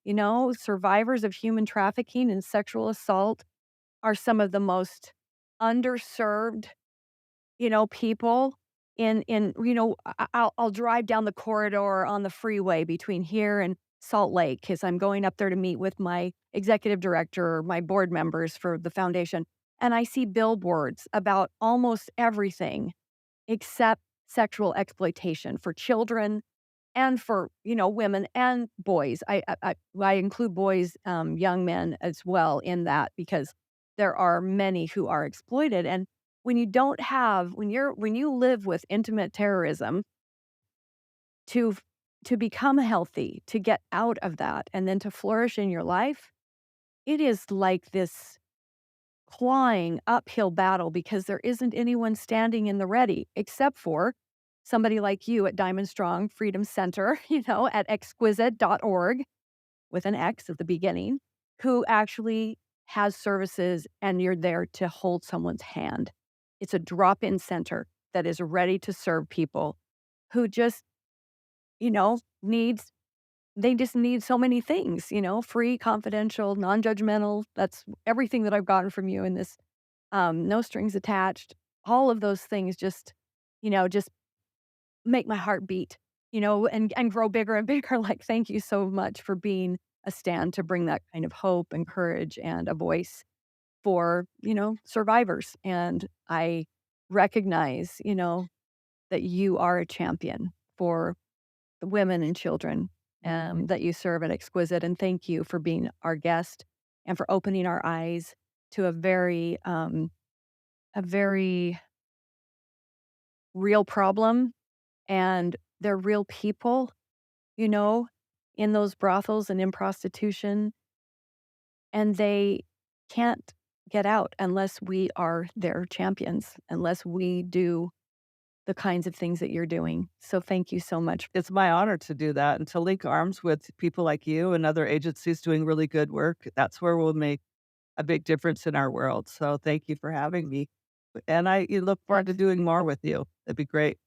Survivors of human trafficking and sexual assault are some of the most underserved people I'll drive down the corridor on the freeway between here and Salt Lake because I'm going up there to meet with my executive director or my board members for the foundation, and I see billboards about almost everything except sexual exploitation for children and for, women and boys. I include boys, young men as well in that because there are many who are exploited, and when you live with intimate terrorism, to f to become healthy, to get out of that, and then to flourish in your life, it is like this clawing uphill battle because there isn't anyone standing in the ready except for somebody like you at Diamond Strong Freedom Center, at exquisite.org with an X at the beginning, who actually has services and you're there to hold someone's hand. It's a drop-in center that is ready to serve people who just, needs they just need so many things, free, confidential, non-judgmental. That's everything that I've gotten from you in this, no strings attached. All of those things just make my heart beat, and grow bigger and bigger. Like, thank you so much for being a stand to bring that kind of hope and courage and a voice for, survivors. And I recognize, that you are a champion for the women and children that you serve at Exquisite. And thank you for being our guest and for opening our eyes to a very real problem. And they're real people, you know, in those brothels and in prostitution, and they can't get out unless we are their champions, unless we do the kinds of things that you're doing. So thank you so much. It's my honor to do that and to link arms with people like you and other agencies doing really good work. That's where we'll make a big difference in our world. So thank you for having me. And I look forward to Yes. doing more with you. That'd be great.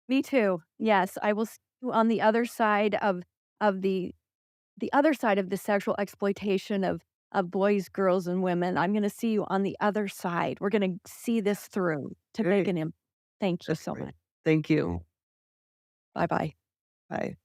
Me too. Yes, I will see you on the other side of the other side of the sexual exploitation of boys, girls, and women. I'm gonna see you on the other side. We're gonna see this through to make Great. an Thank you That's so great. much. Thank you. Bye-bye. Bye.